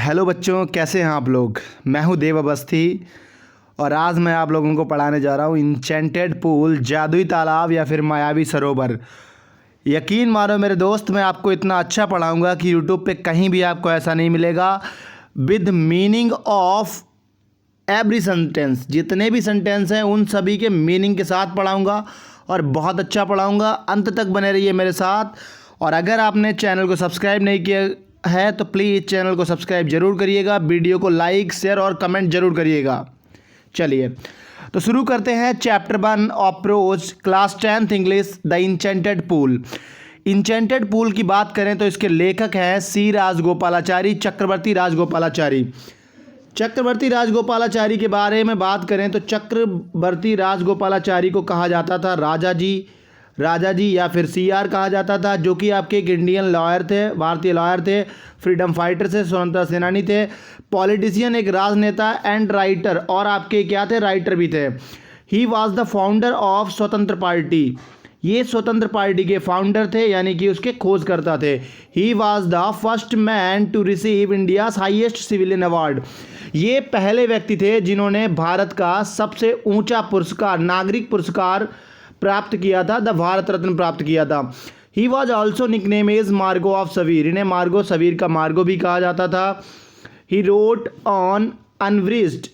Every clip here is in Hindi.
हेलो बच्चों, कैसे हैं आप लोग। मैं हूं देव अवस्थी और आज मैं आप लोगों को पढ़ाने जा रहा हूं इंचेंटेड पूल, जादुई तालाब या फिर मायावी सरोवर। यकीन मानो मेरे दोस्त, मैं आपको इतना अच्छा पढ़ाऊंगा कि यूट्यूब पे कहीं भी आपको ऐसा नहीं मिलेगा। With meaning of every sentence, जितने भी सेंटेंस हैं उन सभी के मीनिंग के साथ पढ़ाऊंगा और बहुत अच्छा पढ़ाऊंगा। अंत तक बने रहिए मेरे साथ। और अगर आपने चैनल को सब्सक्राइब नहीं किया है तो प्लीज़ चैनल को सब्सक्राइब जरूर करिएगा, वीडियो को लाइक शेयर और कमेंट जरूर करिएगा। चलिए तो शुरू करते हैं। Chapter 1 approach, class 10th English, the enchanted pool. Enchanted pool की बात करें तो इसके लेखक हैं सी राजगोपालाचारी, चक्रवर्ती राजगोपालाचारी। चक्रवर्ती राजगोपालाचारी के बारे में बात करें तो चक्रवर्ती राजगोपालाचारी को कहा जाता था राजा जी या फिर सीआर कहा जाता था, जो कि आपके एक इंडियन लॉयर थे, भारतीय लॉयर थे, फ्रीडम फाइटर थे, स्वतंत्रता सेनानी थे, पॉलिटिशियन, एक राजनेता एंड राइटर, और आपके क्या थे, राइटर भी थे। He was the founder of स्वतंत्र पार्टी, ये स्वतंत्र पार्टी के फाउंडर थे, यानी कि उसके खोजकर्ता थे। He was the first man to receive India's highest civilian award, ये पहले व्यक्ति थे जिन्होंने भारत का सबसे ऊंचा पुरस्कार, नागरिक पुरस्कार प्राप्त किया था, द भारत रत्न प्राप्त किया था। He was also nickname is मार्गो ऑफ सवीर, इन्हें मार्गो, सवीर का मार्गो भी कहा जाता था। He wrote on unabridged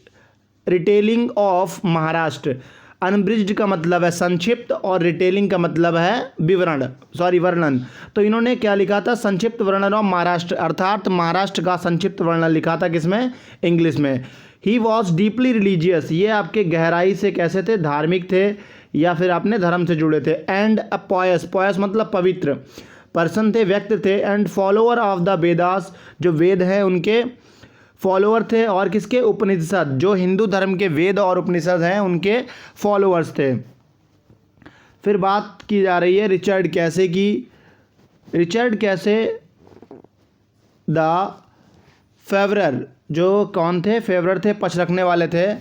retelling of Maharashtra, unabridged का मतलब है संक्षिप्त और रिटेलिंग का मतलब है वर्णन। तो इन्होंने क्या लिखा था, संक्षिप्त वर्णन ऑफ महाराष्ट्र, अर्थात महाराष्ट्र का संक्षिप्त वर्णन लिखा था, किसमें, इंग्लिश में। ही वॉज डीपली रिलीजियस, ये आपके गहराई से कैसे थे, धार्मिक थे या फिर अपने धर्म से जुड़े थे। एंड अ पॉयस मतलब पवित्र पर्सन थे, व्यक्ति थे। And follower of the Vedas, जो वेद हैं उनके फॉलोअर थे, और किसके, उपनिषद, जो हिंदू धर्म के वेद और उपनिषद हैं उनके फॉलोअर्स थे। फिर बात की जा रही है रिचर्ड कैसे की। रिचर्ड कैसे द फेवरर, जो कौन थे, फेवरर थे, पक्ष रखने वाले थे,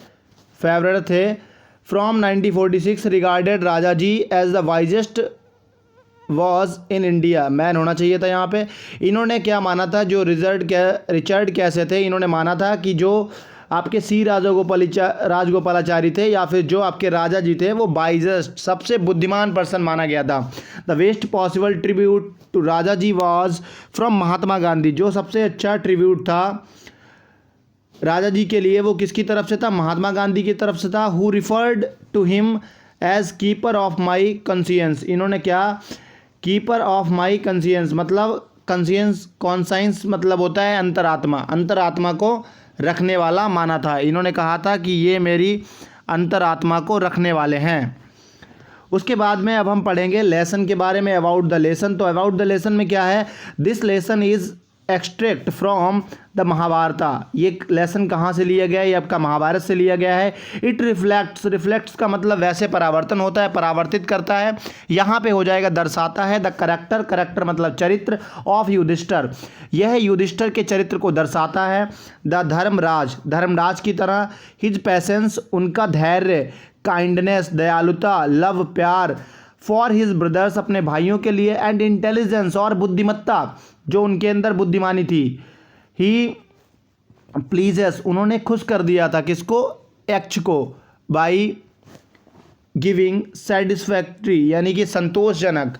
फेवरर थे। From 1946 regarded Rajaji as the wisest was in India, man होना चाहिए था यहाँ पे। इन्होंने क्या माना था, जो रिचर्ड कैसे थे, इन्होंने माना था कि जो आपके सी राजगोपालाचारी थे या फिर जो आपके राजा जी थे, वो वाइजेस्ट, सबसे बुद्धिमान पर्सन माना गया था। The best possible tribute to Raja ji was from Mahatma Gandhi, जो सबसे अच्छा ट्रिब्यूट था राजा जी के लिए वो किसकी तरफ से था, महात्मा गांधी की तरफ से था। Who referred to him as keeper of my conscience, इन्होंने क्या, कीपर ऑफ माई कंसियंस मतलब कॉन्साइंस मतलब होता है अंतरात्मा, अंतरात्मा को रखने वाला माना था। इन्होंने कहा था कि ये मेरी अंतरात्मा को रखने वाले हैं। उसके बाद में अब हम पढ़ेंगे लेसन के बारे में, अबाउट द लेसन। तो अबाउट द लेसन में क्या है, this lesson is extract from the Mahabharata, ये लेसन कहाँ से लिया गया है, ये आपका महाभारत से लिया गया है। इट रिफ्लेक्ट्स का मतलब वैसे परावर्तन होता है, परावर्तित करता है, यहाँ पे हो जाएगा दर्शाता है। द करेक्टर मतलब चरित्र, ऑफ युधिष्ठिर, यह युधिष्ठिर के चरित्र को दर्शाता है। द धर्मराज की तरह। हिज पैसेंस, उनका धैर्य। काइंडनेस, दयालुता। लव, प्यार। फॉर हिज ब्रदर्स, अपने भाइयों के लिए। एंड इंटेलिजेंस, और बुद्धिमत्ता, जो उनके अंदर बुद्धिमानी थी। ही प्लीजेस, उन्होंने खुश कर दिया था, किसको, यक्ष को। बाई गिविंग सेटिस्फैक्ट्री, यानी कि संतोषजनक,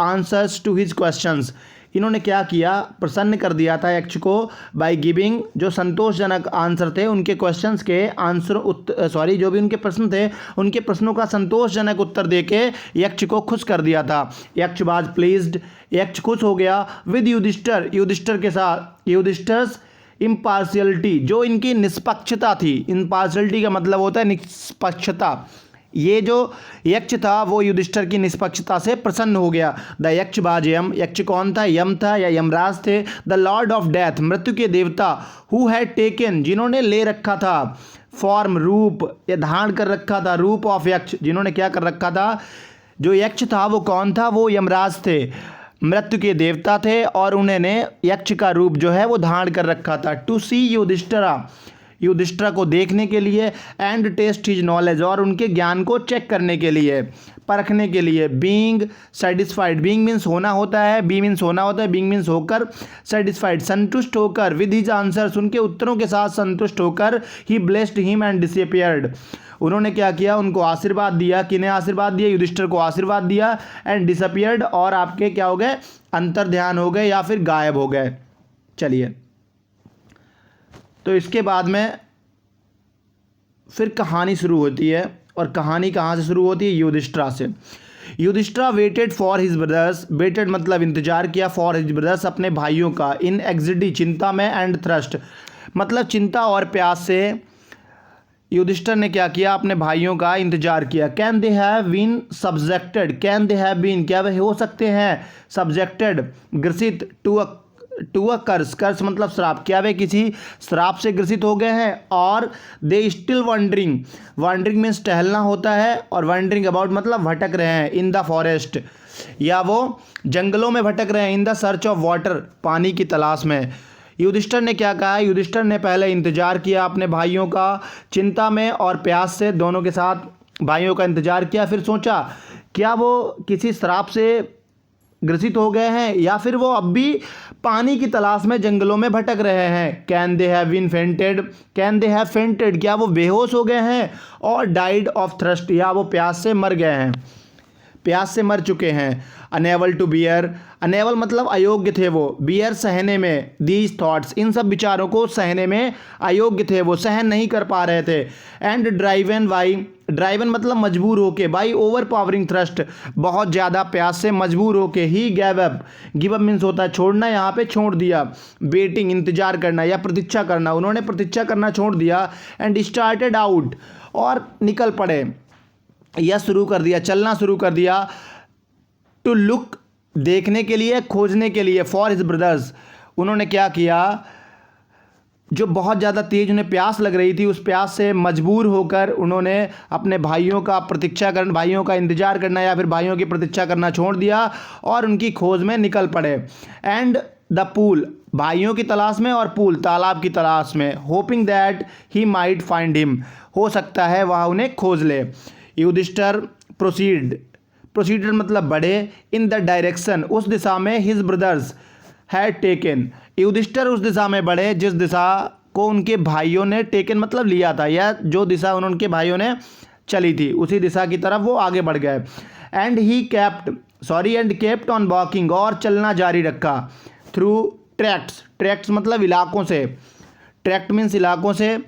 आंसर्स टू हिज क्वेश्चंस, इन्होंने क्या किया, प्रसन्न कर दिया था यक्ष को, बाय गिविंग, जो संतोषजनक आंसर थे उनके क्वेश्चंस के, जो भी उनके प्रश्न थे उनके प्रश्नों का संतोषजनक उत्तर देके यक्ष को खुश कर दिया था। यक्ष वाज प्लीज्ड, यक्ष खुश हो गया। विद युधिष्ठिर के साथ, युधिष्ठिर्स इम्पार्शियलिटी, जो इनकी निष्पक्षता थी, इम्पार्शियलिटी का मतलब होता है निष्पक्षता, ये जो यक्ष था वो युधिष्ठिर की निष्पक्षता से प्रसन्न हो गया। द यक्ष वाज यम, यक्ष कौन था, यम था या यमराज थे। द लॉर्ड ऑफ डेथ, मृत्यु के देवता। हु हैड टेकन, जिन्होंने ले रखा था, फॉर्म, रूप, या धारण कर रखा था, रूप ऑफ यक्ष, जिन्होंने क्या कर रखा था, जो यक्ष था वो कौन था, वो यमराज थे, मृत्यु के देवता थे, और उन्होंने यक्ष का रूप जो है वो धारण कर रखा था। टू सी युधिष्ठिरा, युधिष्ठिर को देखने के लिए, एंड टेस्ट हिज नॉलेज, और उनके ज्ञान को चेक करने के लिए, परखने के लिए। बीइंग सेटिस्फाइड, बीइंग मीन्स होना होता है, बी मीन्स होना होता है, बीइंग मीन्स होकर, सेटिस्फाइड संतुष्ट होकर, विद हिज आंसर्स उनके उत्तरों के साथ संतुष्ट होकर, ही ब्लेस्ड हिम एंड डिसअपियर्ड, उन्होंने क्या किया, उनको आशीर्वाद दिया। किन्हें आशीर्वाद दिया? युधिष्ठिर को आशीर्वाद दिया। एंड डिसअपियर्ड, और आपके क्या हो गए, अंतर्ध्यान हो गए या फिर गायब हो गए। चलिए, तो इसके बाद में फिर कहानी शुरू होती है, और कहानी कहाँ से शुरू होती है? युधिष्ठिर से। Yudhishthira waited for his brothers, waited मतलब इंतजार किया, फॉर हिज ब्रदर्स अपने भाइयों का, इन एग्जिटी चिंता में, एंड थ्रस्ट मतलब चिंता और प्यास से युधिष्ठिर ने क्या किया, अपने भाइयों का इंतजार किया। Can they have been subjected, can they have been क्या वे हो सकते हैं, सब्जेक्टेड ग्रसित, टू अ कर्स, कर्स मतलब श्राप, क्या वे किसी श्राप से ग्रसित हो गए हैं। और they still wondering, wondering means टहलना होता है, और वंडरिंग अबाउट मतलब भटक रहे हैं, इन द फॉरेस्ट या वो जंगलों में भटक रहे हैं, in the search of water पानी की तलाश में। युधिष्ठिर ने क्या कहा? युधिष्ठिर ने पहले इंतजार किया अपने भाइयों का, चिंता में और प्यास से, दोनों के साथ भाइयों का इंतजार किया। फिर सोचा क्या वो किसी श्राप से ग्रसित हो गए हैं, या फिर वो अब भी पानी की तलाश में जंगलों में भटक रहे हैं। Can they have been fainted, can they have fainted क्या वो बेहोश हो गए हैं, और डाइड ऑफ थ्रस्ट या वो प्यास से मर गए हैं, प्यास से मर चुके हैं। अनेबल टू बियर, अनेबल मतलब अयोग्य थे वो, बियर सहने में, दीज थॉट्स इन सब विचारों को सहने में अयोग्य थे, वो सहन नहीं कर पा रहे थे। एंड ड्राइवन बाई, ड्राइवन मतलब मजबूर होके, बाई ओवर पावरिंग थ्रस्ट बहुत ज़्यादा प्यास से मजबूर होके, he gave up, give up means होता है छोड़ना, यहाँ पे छोड़ दिया। वेटिंग इंतजार करना या प्रतीक्षा करना, उन्होंने प्रतीक्षा करना छोड़ दिया। एंड स्टार्टेड आउट और निकल पड़े या शुरू कर दिया, चलना शुरू कर दिया। टू लुक देखने के लिए, खोजने के लिए, फॉर हिज ब्रदर्स उन्होंने क्या किया, जो बहुत ज़्यादा तेज उन्हें प्यास लग रही थी, उस प्यास से मजबूर होकर उन्होंने अपने भाइयों का प्रतीक्षा करना, भाइयों का इंतजार करना या फिर भाइयों की प्रतीक्षा करना छोड़ दिया और उनकी खोज में निकल पड़े। एंड द पूल भाइयों की तलाश में, और पूल तालाब की तलाश में। Hoping that he might find him हो सकता है वह उन्हें खोज ले। युधिष्ठिर प्रोसीडेड मतलब बढ़े, इन द डायरेक्शन उस दिशा में, his brothers had taken Yudhishthira उस दिशा में बढ़े जिस दिशा को उनके भाइयों ने टेकन मतलब लिया था, या जो दिशा उनके भाइयों ने चली थी उसी दिशा की तरफ वो आगे बढ़ गए। एंड केप्ट ऑन वॉकिंग और चलना जारी रखा। थ्रू ट्रैक्ट्स मतलब इलाकों से, ट्रैक्ट मीन्स इलाकों से।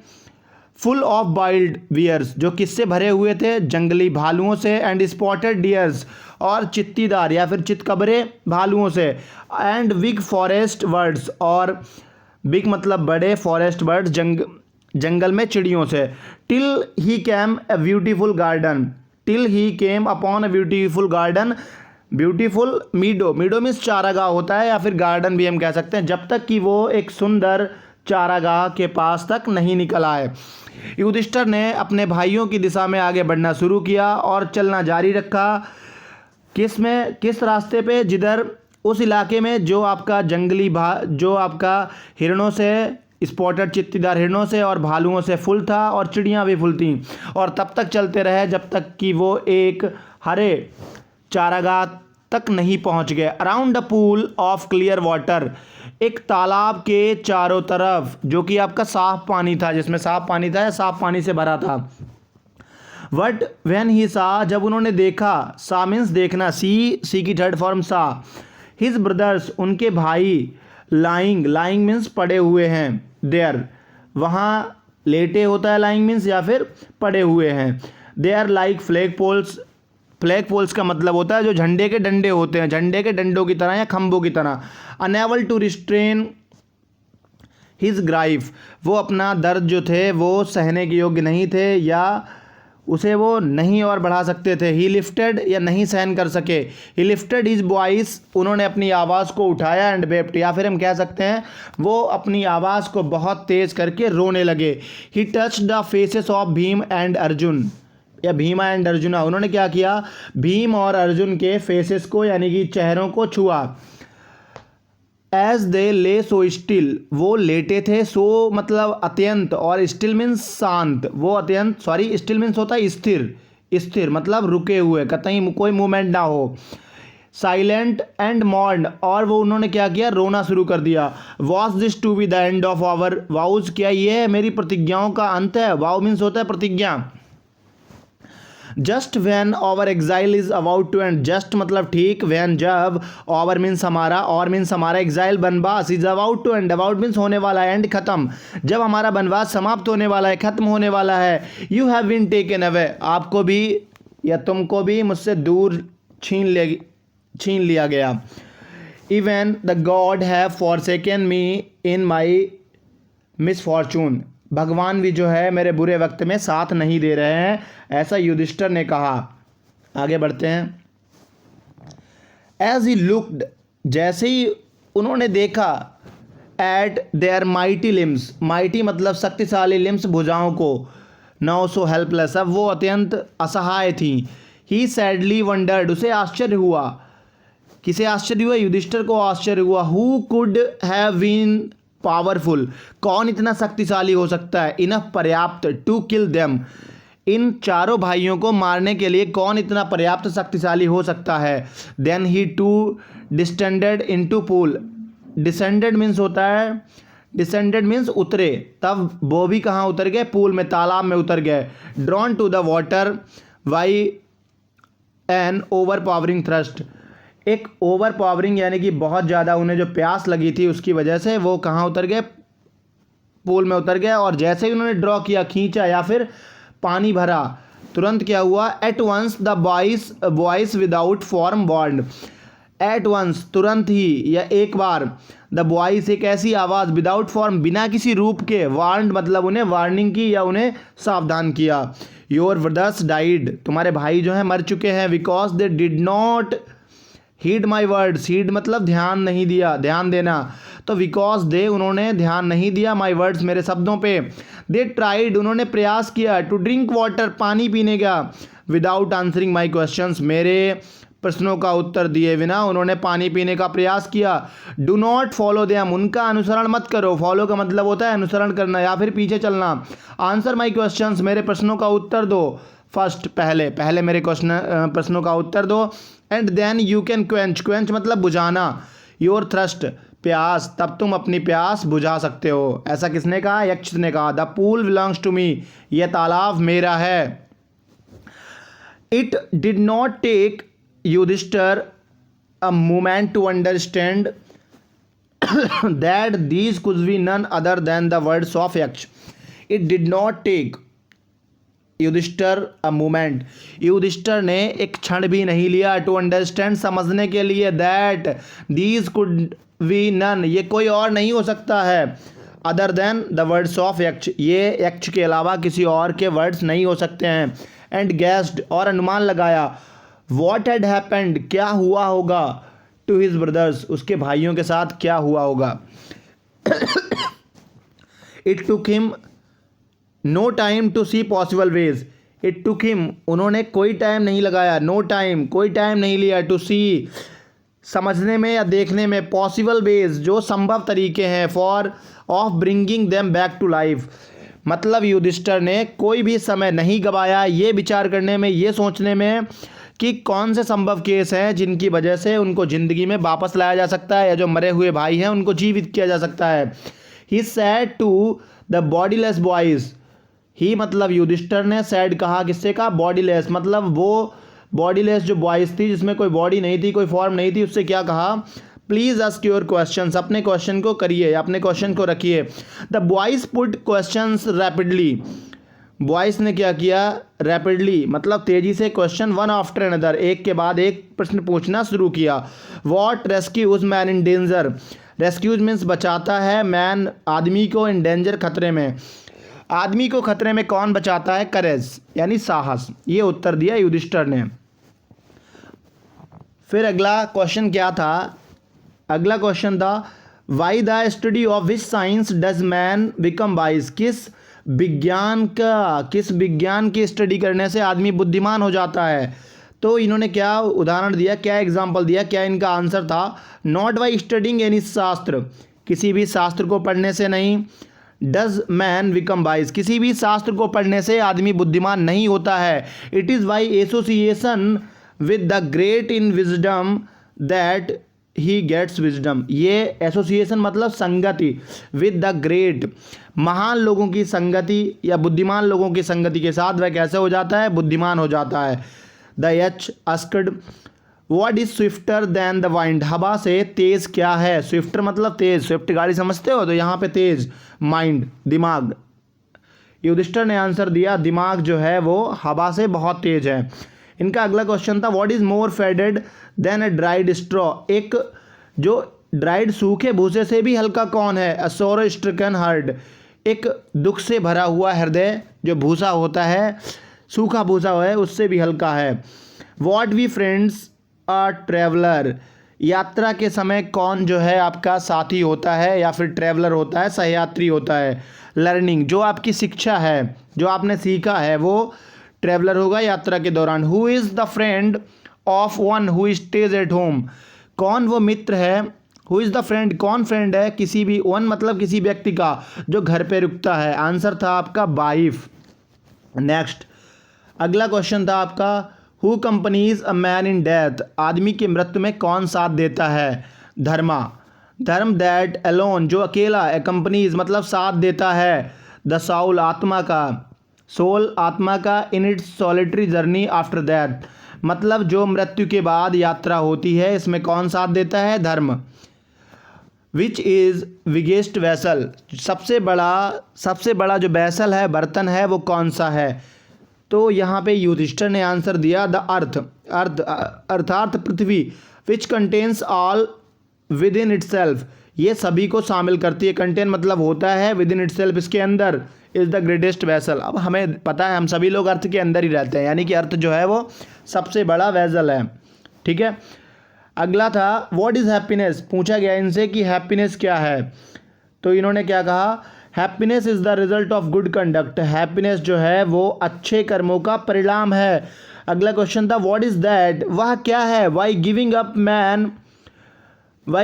फुल ऑफ वाइल्ड बियर्स जो किससे भरे हुए थे, जंगली भालुओं से। एंड स्पॉटेड डियर्स और चित्तीदार या फिर चितकबरे भालुओं से। एंड बिग फॉरेस्ट बर्ड्स और बिग मतलब बड़े, फॉरेस्ट बर्ड्स जंगल में चिड़ियों से। Till he came a beautiful garden, till he came upon a beautiful garden, beautiful मीडो, मीडो means चारागाह होता है या फिर गार्डन भी हम कह सकते हैं, जब तक कि वो एक सुंदर चारागाह के पास तक नहीं निकल आए। युधिष्ठिर ने अपने भाइयों की दिशा में आगे बढ़ना शुरू किया और चलना जारी रखा। किस रास्ते पे, जिधर उस इलाके में जो आपका जो आपका हिरणों से, स्पॉटेड चित्तीदार हिरणों से और भालुओं से फुल था, और चिड़ियाँ भी फुल थीं। और तब तक चलते रहे जब तक कि वो एक हरे चारागाह तक नहीं पहुंच गए। Around the pool of clear water, एक तालाब के चारों तरफ जो कि आपका साफ पानी था, जिसमें साफ पानी था या साफ पानी से भरा था। वट व्हेन ही सा, जब उन्होंने देखा, सा मीन्स देखना, सी की थर्ड फॉर्म सा। हिज ब्रदर्स उनके भाई, लाइंग मीन्स पड़े हुए हैं, देयर वहाँ लेटे होता है, लाइंग मीन्स या फिर पड़े हुए हैं। They are like flag poles का मतलब होता है जो झंडे के डंडे होते हैं, झंडे के डंडों की तरह या खंभों की तरह। अनेबल टू रिस्ट्रेन हिज ग्राइफ, वो अपना दर्द जो थे वो सहने के योग्य नहीं थे या उसे वो नहीं और बढ़ा सकते थे। ही लिफ्टेड या नहीं सहन कर सके, ही लिफ्टेड हिज वॉइस, उन्होंने अपनी आवाज़ को उठाया। एंड वेप्ट या फिर हम कह सकते हैं वो अपनी आवाज़ को बहुत तेज़ करके रोने लगे। He touch the faces of Bhim and Arjun या भीमा एंड अर्जुना, उन्होंने क्या किया, भीम और अर्जुन के फेसेस को यानी कि चेहरों को छुआ। एज दे ले सो स्टिल, वो लेटे थे, सो मतलब अत्यंत, और स्टिल मीन्स शांत, वो अत्यंत, सॉरी स्टिल मीन्स होता है स्थिर, स्थिर मतलब रुके हुए, कतई कोई मूवमेंट ना हो। साइलेंट एंड मॉर्न, और वो उन्होंने क्या किया, रोना शुरू कर दिया। Was this to be the end of our vows, क्या ये मेरी प्रतिज्ञाओं का अंत है। वाउ मीन्स होता है प्रतिज्ञा। Just when our exile is about to end, just मतलब ठीक, वैन जब, आवर मीन्स हमारा, और मीन्स हमारा, एग्जाइल बनवास, is about to end, about means होने वाला है, एंड खत्म, जब हमारा बनवास समाप्त होने वाला है, खत्म होने वाला है। You have been taken away, आपको भी या तुमको भी मुझसे दूर छीन लिया गया। Even the God have forsaken me in my misfortune, भगवान भी जो है मेरे बुरे वक्त में साथ नहीं दे रहे हैं, ऐसा युधिष्ठिर ने कहा। आगे बढ़ते हैं। एज ही लुक्ड, जैसे ही उन्होंने देखा, eight there mighty limbs, mighty मतलब शक्तिशाली, लिम्स भुजाओं को, नाउ सो हेल्पलेस, अब वो अत्यंत असहाय थी। ही सैडली वंडर्ड, उसे आश्चर्य हुआ, किसे आश्चर्य हुआ, युधिष्ठिर को आश्चर्य हुआ। Who could have been powerful, कौन इतना शक्तिशाली हो सकता है, इनफ पर्याप्त, टू किल देम, इन चारों भाइयों को मारने के लिए कौन इतना पर्याप्त शक्तिशाली हो सकता है। Then he too descended into pool, descended means होता है, डिसेंडेड मीन्स उतरे, तब वो भी कहाँ उतर गए, पूल में, तालाब में उतर गए। Drawn to the water by an overpowering thrust, एक ओवर पावरिंग यानी कि बहुत ज़्यादा उन्हें जो प्यास लगी थी उसकी वजह से वो कहाँ उतर गए, पूल में उतर गए। और जैसे ही उन्होंने ड्रॉ किया, खींचा या फिर पानी भरा, तुरंत क्या हुआ, at once the voice without form warned, at once तुरंत ही या एक बार, द वॉइस एक ऐसी आवाज़, विदाउट फॉर्म बिना किसी रूप के, वार्न्ड मतलब उन्हें वार्निंग की या उन्हें सावधान किया। योर ब्रदर्स डाइड, तुम्हारे भाई जो हैं मर चुके हैं, because they did not heed my words, heed मतलब ध्यान नहीं दिया, ध्यान देना, तो बिकॉज दे उन्होंने ध्यान नहीं दिया, माई वर्ड्स मेरे शब्दों पे, दे ट्राइड उन्होंने प्रयास किया, टू ड्रिंक वाटर पानी पीने का, विदाउट आंसरिंग माई क्वेश्चंस मेरे प्रश्नों का उत्तर दिए बिना उन्होंने पानी पीने का प्रयास किया। डू नॉट फॉलो देम, उनका अनुसरण मत करो, फॉलो का मतलब होता है अनुसरण करना या फिर पीछे चलना। आंसर माई क्वेश्चंस मेरे प्रश्नों का उत्तर दो, फर्स्ट पहले मेरे प्रश्नों का उत्तर दो। And then you can quench, quench मतलब बुझाना, योर थ्रस्ट प्यास, तब तुम अपनी प्यास बुझा सकते हो। ऐसा किसने कहा, यक्ष ने कहा। The pool belongs to me, यह तालाब मेरा है। It did not take Yudhishthira a moment to understand that these could be none other than the words of Yaksh. It did not take Yudhishthira a moment, Yudhishthira ने एक क्षण भी नहीं लिया, टू अंडरस्टैंड समझने के लिए, that these could be none ये कोई और नहीं हो सकता है, other than the words of Yaksha ये यक्ष के अलावा किसी और के वर्ड्स नहीं हो सकते हैं। एंड गेस्ड और अनुमान लगाया, वॉट हैड हैपेंड क्या हुआ होगा, टू हिज ब्रदर्स उसके भाइयों के साथ क्या हुआ होगा। It took him no time to see possible ways, it took him उन्होंने कोई टाइम नहीं लगाया, नो टाइम कोई टाइम नहीं लिया, टू सी समझने में या देखने में, पॉसिबल वेज जो संभव तरीके हैं, for of bringing them back to life मतलब युधिष्ठिर ने कोई भी समय नहीं गवाया ये विचार करने में, ये सोचने में कि कौन से संभव केस हैं जिनकी वजह से उनको ज़िंदगी में वापस लाया जा सकता है या जो मरे हुए भाई हैं उनको जीवित किया जा सकता है। He said to the bodiless boys, he मतलब युधिष्ठिर ने, सैड कहा किससे कहा, बॉडीलेस मतलब वो बॉडीलेस जो बॉयज़ थी जिसमें कोई बॉडी नहीं थी, कोई फॉर्म नहीं थी, उससे क्या कहा, प्लीज़ आस्क योर क्वेश्चंस अपने क्वेश्चन को करिए, अपने क्वेश्चन को रखिए। The boys put questions rapidly, boys ने क्या किया, रैपिडली मतलब तेज़ी से, क्वेश्चन वन आफ्टर अनदर एक के बाद एक प्रश्न पूछना शुरू किया। What rescues man in danger, rescues means बचाता है, मैन आदमी को, इन डेंजर खतरे में, आदमी को खतरे में कौन बचाता है, करेज यानी साहस, ये उत्तर दिया युधिष्ठिर ने। फिर अगला क्वेश्चन क्या था, अगला क्वेश्चन था why the study of which science does man become wise, किस विज्ञान की स्टडी करने से आदमी बुद्धिमान हो जाता है। तो इन्होंने क्या उदाहरण दिया, क्या एग्जाम्पल दिया, क्या इनका आंसर था, नॉट बाई स्टडिंग एनी शास्त्र, किसी भी शास्त्र को पढ़ने से नहीं, डज मैन बिकम वाइज, किसी भी शास्त्र को पढ़ने से आदमी बुद्धिमान नहीं होता है, it is by association with the great in wisdom that he gets wisdom, ये एसोसिएशन मतलब संगति, विद द ग्रेट, महान लोगों की संगति या बुद्धिमान लोगों की संगति के साथ वह कैसे हो जाता है, बुद्धिमान हो जाता है। Then he asked what is swifter than the wind, हवा से तेज क्या है, स्विफ्टर मतलब तेज, स्विफ्ट गाड़ी समझते हो, तो यहाँ पे तेज, माइंड दिमाग, युधिष्ठिर ने आंसर दिया दिमाग जो है वो हवा से बहुत तेज है। इनका अगला क्वेश्चन था what is more faded than a dried straw, एक जो ड्राइड सूखे भूसे से भी हल्का कौन है, अ सोरो स्ट्रिकन हार्ट, एक दुख से भरा हुआ हृदय जो भूसा होता है, सूखा भूसा है उससे भी हल्का है। What befriends a traveller, यात्रा के समय कौन जो है आपका साथी होता है या फिर ट्रैवलर होता है, सहयात्री होता है। लर्निंग, जो आपकी शिक्षा है, जो आपने सीखा है वो ट्रैवलर होगा यात्रा के दौरान। Who is the friend of one who stays at home, कौन वो मित्र है, हु इज़ द फ्रेंड, कौन फ्रेंड है किसी भी, वन मतलब किसी व्यक्ति का जो घर पे रुकता है, आंसर था आपका वाइफ। नेक्स्ट अगला क्वेश्चन था आपका who companies a man in death, आदमी की मृत्यु में कौन साथ देता है, धर्मा, धर्म दैट अलोन, जो अकेला, कंपनीज मतलब साथ देता है, द साउल आत्मा का, सोल आत्मा का, in its solitary journey after that, मतलब जो मृत्यु के बाद यात्रा होती है इसमें कौन साथ देता है, धर्म। विच इज़ बिगेस्ट वैसल, सबसे बड़ा जो वैसल है, बर्तन है, वो कौन सा है, तो यहाँ पे युधिष्ठिर ने आंसर दिया द अर्थ, अर्थात पृथ्वी, which contains all within itself, ये सभी को शामिल करती है, कंटेन मतलब होता है, विद इन इटसेल्फ इसके अंदर, इज़ द ग्रेटेस्ट वैसल। अब हमें पता है हम सभी लोग अर्थ के अंदर ही रहते हैं, यानी कि अर्थ जो है वो सबसे बड़ा वैसल है, ठीक है। अगला था व्हाट इज़ हैप्पीनेस, पूछा गया इनसे कि हैप्पीनेस क्या है, तो इन्होंने क्या कहा, happiness is the result of good conduct, happiness जो है वो अच्छे कर्मों का परिणाम है। अगला क्वेश्चन था व्हाट इज़ दैट, वह क्या है, by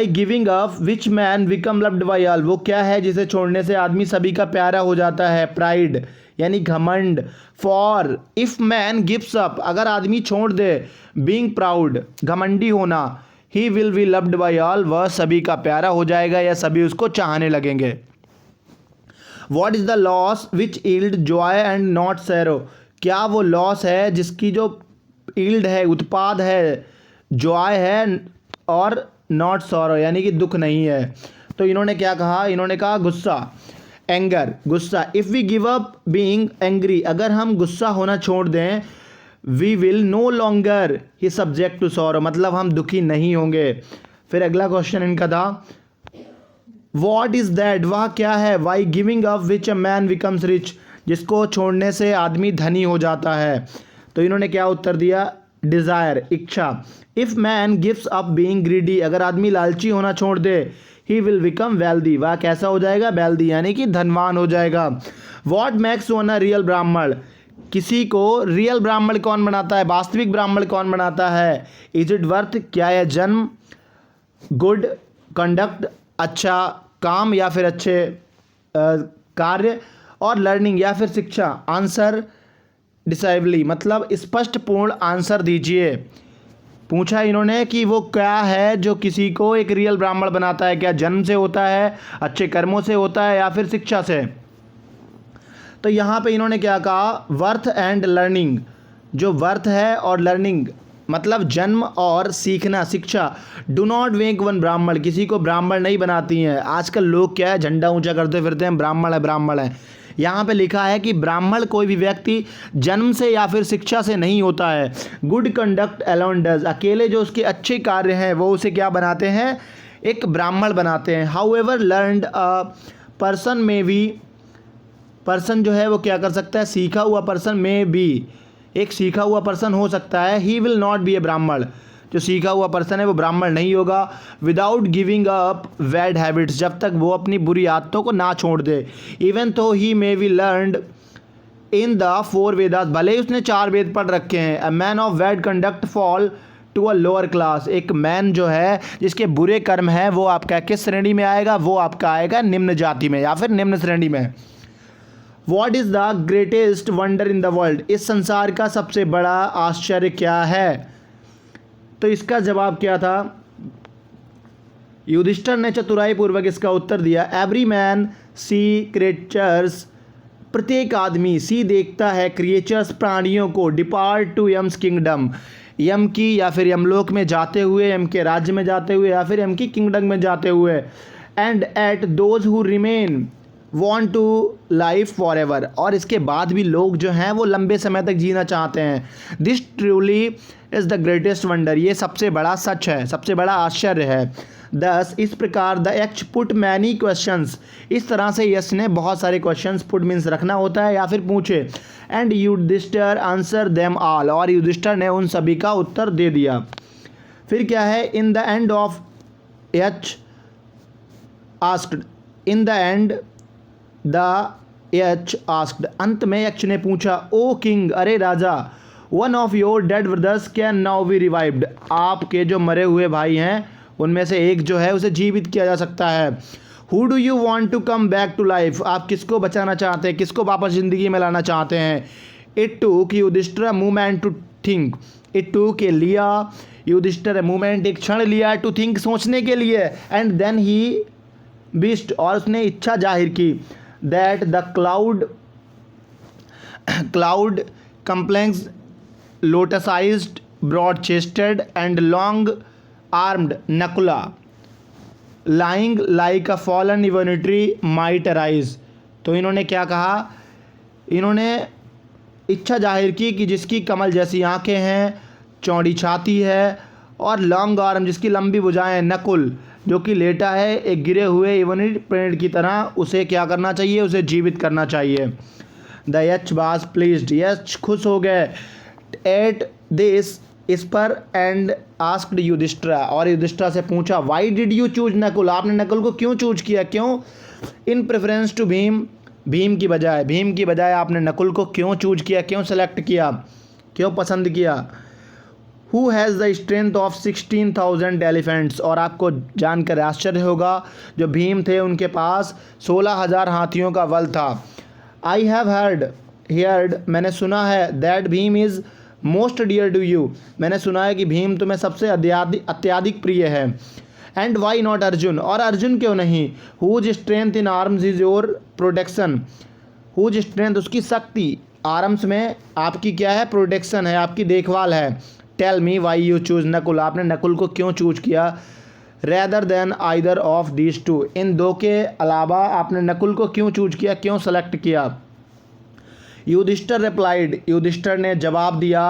giving up which man become loved by all, वो क्या है जिसे छोड़ने से आदमी सभी का प्यारा हो जाता है, प्राइड यानी घमंड। For if man gives up, अगर आदमी छोड़ दे, बीइंग प्राउड घमंडी होना, he will be loved by all, वह सभी का प्यारा हो जाएगा या सभी उसको चाहने लगेंगे। What is the loss which yield Joy and not serow, क्या वो लॉस है जिसकी जो ईल्ड है, उत्पाद है, जॉय है और नॉट सॉरो यानी कि दुख नहीं है। तो इन्होंने क्या कहा, इन्होंने कहा गुस्सा, एंगर गुस्सा, if we give up being angry, अगर हम गुस्सा होना छोड़ दें, we will no longer be subject to sorrow, मतलब हम दुखी नहीं होंगे। फिर अगला क्वेश्चन इनका था व्हाट इज़ दैट, वह क्या है, by giving up which a man becomes rich, जिसको छोड़ने से आदमी धनी हो जाता है। तो इन्होंने क्या उत्तर दिया, डिज़ायर इच्छा, if man gives up being greedy, अगर आदमी लालची होना छोड़ दे, ही विल बिकम वेल्दी, वह कैसा हो जाएगा, वेल्दी यानी कि धनवान हो जाएगा। What makes one a real ब्राह्मण, किसी को रियल ब्राह्मण कौन बनाता है, वास्तविक ब्राह्मण कौन बनाता है, इज इट वर्थ, क्या यह जन्म, गुड कंडक्ट अच्छा काम या फिर अच्छे कार्य, और लर्निंग या फिर शिक्षा, आंसर डिसाइवली मतलब स्पष्ट पूर्ण आंसर दीजिए। पूछा इन्होंने कि वो क्या है जो किसी को एक रियल ब्राह्मण बनाता है, क्या जन्म से होता है, अच्छे कर्मों से होता है या फिर शिक्षा से। तो यहाँ पे इन्होंने क्या कहा, वर्थ एंड लर्निंग, जो वर्थ है और लर्निंग मतलब जन्म और सीखना, शिक्षा। डू नॉट मेक वन ब्राह्मण, किसी को ब्राह्मण नहीं बनाती हैं। आजकल लोग क्या है, झंडा ऊंचा करते फिरते हैं, ब्राह्मण है। यहाँ पे लिखा है कि ब्राह्मण कोई भी व्यक्ति जन्म से या फिर शिक्षा से नहीं होता है। गुड कंडक्ट अलोन डज, अकेले जो उसके अच्छे कार्य हैं वो उसे क्या बनाते हैं, एक ब्राह्मण बनाते हैं। हाउ एवर लर्नड पर्सन में भी, पर्सन जो है वो क्या कर सकता है, सीखा हुआ पर्सन में भी, एक सीखा हुआ पर्सन हो सकता है। ही विल नॉट बी ए ब्राह्मण, जो सीखा हुआ पर्सन है वो ब्राह्मण नहीं होगा। Without giving up bad habits, जब तक वो अपनी बुरी आदतों को ना छोड़ दे। Even though he may be learned in the 4 Vedas, भले ही उसने 4 वेद पढ़ रखे हैं। A man of bad conduct fall to a lower class, एक मैन जो है जिसके बुरे कर्म है वो आपका किस श्रेणी में आएगा, वो आपका आएगा निम्न जाति में या फिर निम्न श्रेणी में। What is the greatest wonder in the world, इस संसार का सबसे बड़ा आश्चर्य क्या है? तो इसका जवाब क्या था? युधिष्ठिर ने चतुराई पूर्वक इसका उत्तर दिया, एवरी मैन सी क्रिएचर्स, प्रत्येक आदमी सी देखता है क्रिएचर्स प्राणियों को, डिपार्ट टू यम्स किंगडम, यम की या फिर यमलोक में जाते हुए, यम के राज्य में जाते हुए या फिर यम की किंगडम में जाते हुए, and at those who remain want to life for ever, और इसके बाद भी लोग जो हैं वो लंबे समय तक जीना चाहते हैं। This truly is the greatest wonder, ये सबसे बड़ा सच है, सबसे बड़ा आश्चर्य है। दस, इस प्रकार द यक्ष पुट मैनी क्वेश्चंस, इस तरह से यश ने बहुत सारे क्वेश्चंस, पुट मीन्स रखना होता है या फिर पूछे, and Yudhishthira answer them all, और युधिष्ठिर ने उन सभी का उत्तर दे दिया। फिर क्या है? In the end of Yaksha asked, in the end the Yaksha asked, अंत में यक्ष ने पूछा, ओ किंग, अरे राजा, one of your dead brothers can now be revived, आपके जो मरे हुए भाई हैं उनमें से एक जो है उसे जीवित किया जा सकता है। Who do you want to come back to life, आप किसको बचाना चाहते हैं, किसको वापस ज़िंदगी में लाना चाहते हैं? It took Yudhishthira movement to think, it took के लिया युधिष्ठिर मूवमेंट, एक क्षण लिया, टू थिंक सोचने के लिए, एंड देन ही विश्ड, और उसने इच्छा जाहिर की, that the cloud complex lotus eyed broad chested and long armed Nakula lying like a fallen ebon tree might arise. तो इन्होंने क्या कहा? इन्होंने इच्छा जाहिर की कि जिसकी कमल जैसी आंखें हैं, चौड़ी छाती है और लॉन्ग आर्म, जिसकी लंबी भुजाएं, नकुल जो कि लेटा है एक गिरे हुए इवन पेड़ की तरह, उसे क्या करना चाहिए? उसे जीवित करना चाहिए। द यक्ष वाज प्लीज्ड, यक्ष खुश हो गए, एट दिस, इस पर, एंड आस्क्ड युधिष्ठिर, और युधिष्ठिर से पूछा, why did you choose Nakul, आपने नकुल को क्यों चूज किया, क्यों? इन प्रेफरेंस टू भीम, भीम की बजाय आपने नकुल को क्यों चूज किया, क्यों सेलेक्ट किया, क्यों पसंद किया? Who has the strength of 16,000 elephants, और आपको जानकर आश्चर्य होगा जो भीम थे उनके पास 16,000 हाथियों का बल था। आई हैव हेयर्ड, मैंने सुना है, that Bhima is most dear to you, मैंने सुना है कि भीम तुम्हें सबसे अत्यधिक प्रिय है। एंड वाई नॉट अर्जुन, और अर्जुन क्यों नहीं? Whose strength in arms is your protection, whose strength, उसकी शक्ति, आर्म्स में आपकी क्या है? प्रोटेक्शन है, आपकी देखभाल है। Tell me why you choose Nakul, आपने नकुल को क्यों चूज किया? Rather than either of these two, इन दो के अलावा आपने नकुल को क्यों चूज किया, क्यों सेलेक्ट किया? युधिष्ठिर रिप्लाइड, युधिष्ठिर ने जवाब दिया,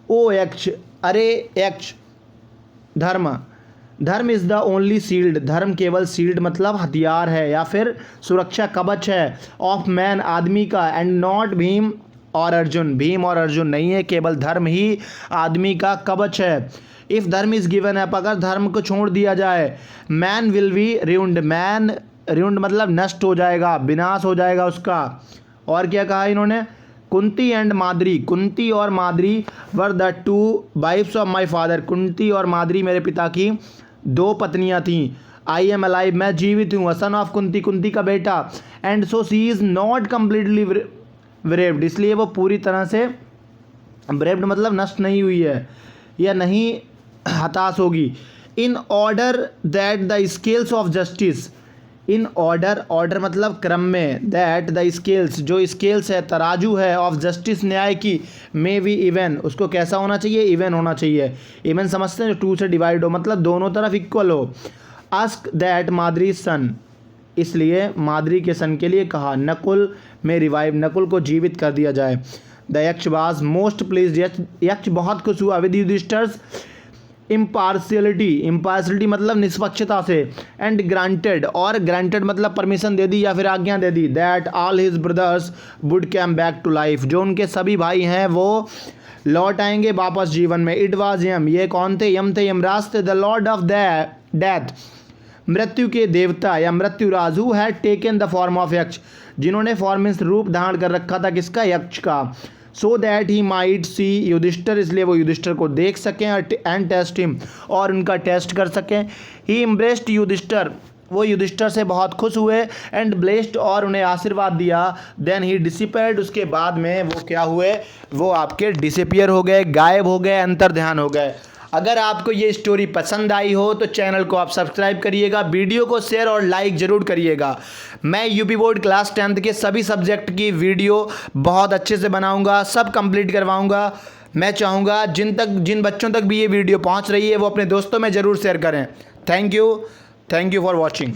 ओ यक्ष, अरे यक्ष, धर्म इज़ द ओनली शील्ड, धर्म केवल शील्ड मतलब हथियार है या फिर सुरक्षा कवच है, ऑफ मैन, आदमी का, एंड नॉट भीम और अर्जुन, भीम और अर्जुन नहीं है, केवल धर्म ही आदमी का कवच है। इफ़ धर्म इज़ गिवन अप, अगर धर्म को छोड़ दिया जाए, man will be ruined, man ruined मतलब नष्ट हो जाएगा, विनाश हो जाएगा उसका। और क्या कहा इन्होंने? कुंती एंड माद्री, कुंती और Madri were the two wives of my father, Kunti और माद्री मेरे पिता की 2 पत्नियां थीं। आई एम अलाइव, मैं जीवित हूँ, सन ऑफ कुंती, कुंती का बेटा, and so she is not completely bereaved, इसलिए वो पूरी तरह से ब्रेव्ड मतलब नष्ट नहीं हुई है या नहीं हताश होगी। In order that the scales of justice, in order मतलब क्रम में, दैट द स्केल्स, जो स्केल्स है, तराजू है, ऑफ जस्टिस न्याय की, मे बी इवन, उसको कैसा होना चाहिए? इवन होना चाहिए। इवन समझते हैं जो 2 से डिवाइड हो, मतलब दोनों तरफ इक्वल हो। आस्क दैट माद्री सन, इसलिए माद्री के सन के लिए कहा, नकुल में रिवाइव, नकुल को जीवित कर दिया जाए। द यक्ष वाज मोस्ट प्लीज, यक्ष बहुत खुश हुआ विद युधिष्ठिर्स इम्पार्शियलिटी मतलब निष्पक्षता से, एंड ग्रांटेड, और ग्रांटेड मतलब परमिशन दे दी या फिर आज्ञा दे दी, that all his brothers would come back to life, जो उनके सभी भाई हैं वो लौट आएंगे वापस जीवन में। इट वाज यम, ये कौन थे? यम थे, यमराज थे, द लॉर्ड ऑफ डेथ, मृत्यु के देवता या मृत्युराज, who had taken the form of Yaksha, जिन्होंने फॉर्म रूप धारण कर रखा था किसका, यक्ष का। So that he might see Yudhishthira, इसलिए वो युधिष्ठिर को देख सकें एंड टेस्ट हिम, और उनका टेस्ट कर सकें। ही एम्ब्रेस्ड युधिष्ठिर, वो युधिष्ठिर से बहुत खुश हुए, एंड ब्लेस्ड, और उन्हें आशीर्वाद दिया। देन ही डिसिपेयर्ड, उसके बाद में वो क्या हुए, वो आपके डिसअपियर हो गए, गायब हो गए, अंतर्ध्यान हो गए। अगर आपको ये स्टोरी पसंद आई हो तो चैनल को आप सब्सक्राइब करिएगा, वीडियो को शेयर और लाइक ज़रूर करिएगा। मैं यूपी बोर्ड क्लास 10th के सभी सब्जेक्ट की वीडियो बहुत अच्छे से बनाऊंगा, सब कंप्लीट करवाऊंगा। मैं चाहूँगा जिन बच्चों तक भी ये वीडियो पहुंच रही है वो अपने दोस्तों में ज़रूर शेयर करें। Thank you for watching.